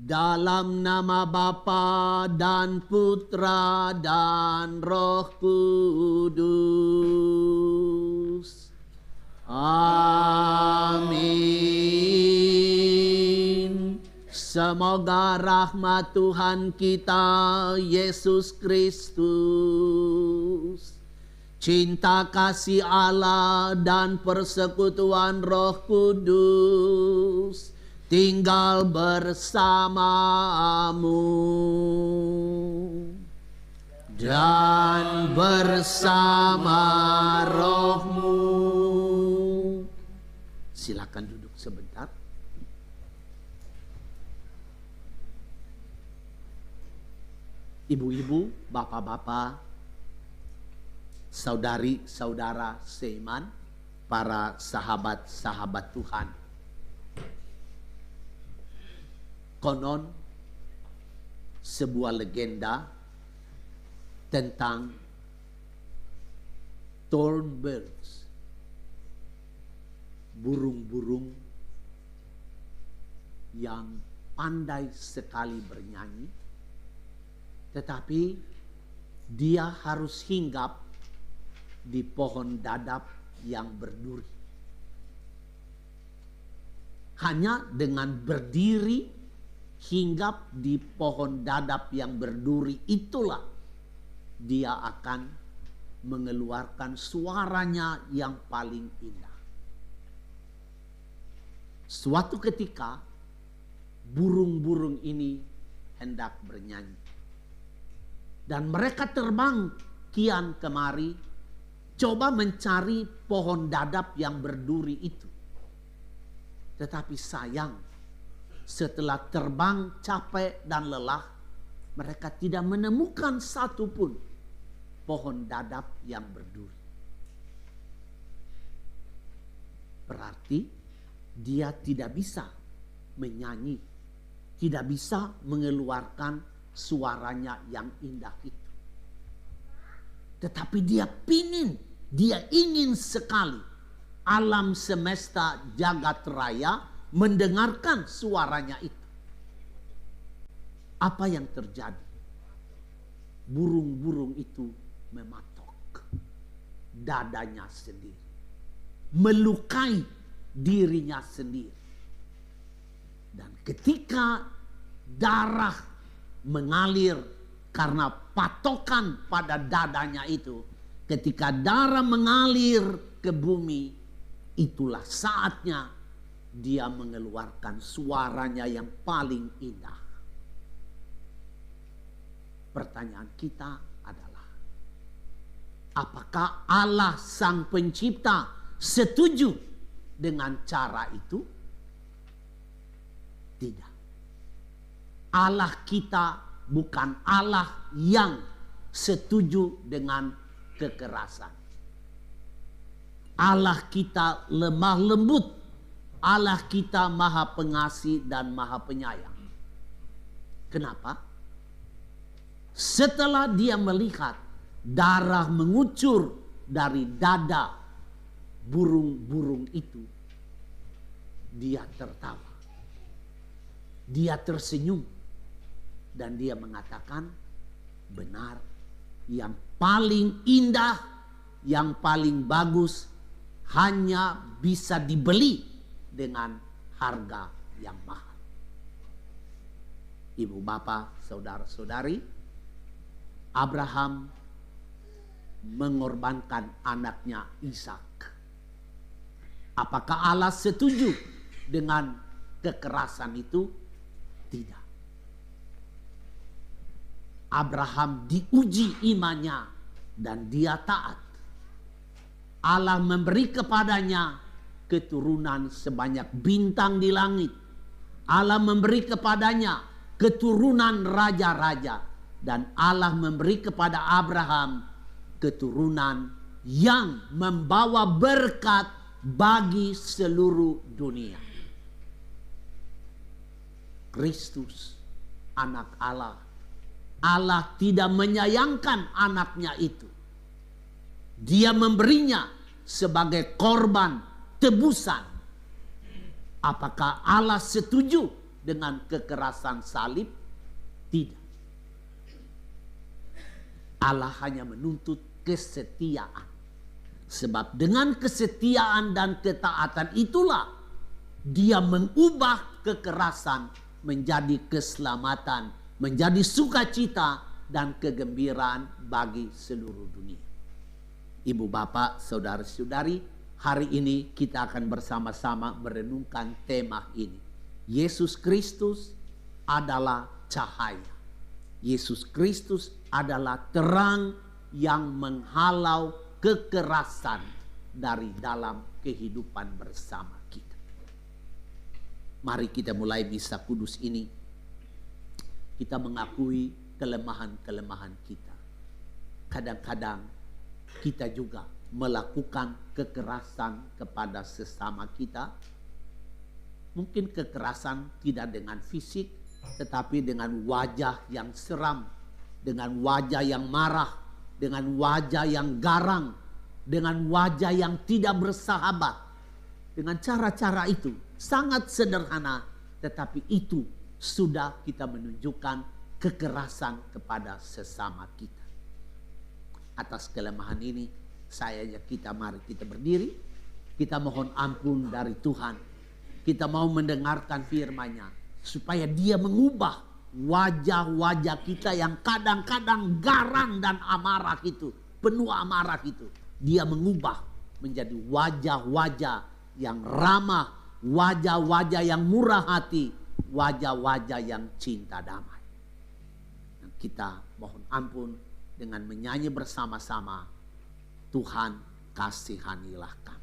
Dalam nama Bapa dan Putra dan Roh Kudus. Amin. Semoga rahmat Tuhan kita Yesus Kristus, cinta kasih Allah dan persekutuan Roh Kudus tinggal bersamamu dan bersama rohmu. Silakan duduk sebentar. Ibu-ibu, bapak-bapak, saudari-saudara seiman, para sahabat-sahabat Tuhan. Konon sebuah legenda tentang thornbirds, burung-burung yang pandai sekali bernyanyi, tetapi dia harus hinggap di pohon dadap yang berduri. Hanya dengan berdiri hinggap di pohon dadap yang berduri itulah dia akan mengeluarkan suaranya yang paling indah. Suatu ketika burung-burung ini hendak bernyanyi. Dan mereka terbang kian kemari, coba mencari pohon dadap yang berduri itu. Tetapi sayang, setelah terbang capek dan lelah, mereka tidak menemukan satupun pohon dadap yang berduri. Berarti dia tidak bisa menyanyi, tidak bisa mengeluarkan suaranya yang indah itu. Tetapi dia ingin sekali alam semesta jagat raya mendengarkan suaranya itu. Apa yang terjadi? Burung-burung itu mematok dadanya sendiri, melukai dirinya sendiri. Dan ketika darah mengalir karena patokan pada dadanya itu, ketika darah mengalir ke bumi, itulah saatnya dia mengeluarkan suaranya yang paling indah. Pertanyaan kita adalah, apakah Allah Sang Pencipta setuju dengan cara itu? Tidak. Allah kita bukan Allah yang setuju dengan kekerasan. Allah kita lemah lembut. Allah kita maha pengasih dan maha penyayang. Kenapa? Setelah dia melihat darah mengucur dari dada burung-burung itu, dia tertawa. Dia tersenyum. Dan dia mengatakan, benar, yang paling indah, yang paling bagus hanya bisa dibeli dengan harga yang mahal. Ibu bapak, saudara-saudari, Abraham mengorbankan anaknya Ishak. Apakah Allah setuju dengan kekerasan itu? Tidak. Abraham diuji imannya dan dia taat. Allah memberi kepadanya keturunan sebanyak bintang di langit. Allah memberi kepadanya keturunan raja-raja. Dan Allah memberi kepada Abraham keturunan yang membawa berkat bagi seluruh dunia. Kristus, anak Allah. Allah tidak menyayangkan anaknya itu. Dia memberinya sebagai korban tebusan. Apakah Allah setuju dengan kekerasan salib? Tidak. Allah hanya menuntut kesetiaan. Sebab dengan kesetiaan dan ketaatan itulah Dia mengubah kekerasan menjadi keselamatan, menjadi sukacita dan kegembiraan bagi seluruh dunia. Ibu bapak, saudara-saudari, hari ini kita akan bersama-sama merenungkan tema ini. Yesus Kristus adalah cahaya. Yesus Kristus adalah terang yang menghalau kekerasan dari dalam kehidupan bersama kita. Mari kita mulai misa kudus ini. Kita mengakui kelemahan-kelemahan kita. Kadang-kadang kita juga melakukan kekerasan kepada sesama kita. Mungkin kekerasan tidak dengan fisik, tetapi dengan wajah yang seram, dengan wajah yang marah, dengan wajah yang garang, dengan wajah yang tidak bersahabat. Dengan cara-cara itu sangat sederhana, tetapi itu sudah kita menunjukkan kekerasan kepada sesama kita. Atas kelemahan ini, mari kita berdiri, kita mohon ampun dari Tuhan. Kita mau mendengarkan firman-Nya supaya Dia mengubah wajah-wajah kita yang kadang-kadang garang dan amarah itu, penuh amarah itu. Dia mengubah menjadi wajah-wajah yang ramah, wajah-wajah yang murah hati, wajah-wajah yang cinta damai. Dan kita mohon ampun dengan menyanyi bersama-sama, Tuhan kasihanilah kami.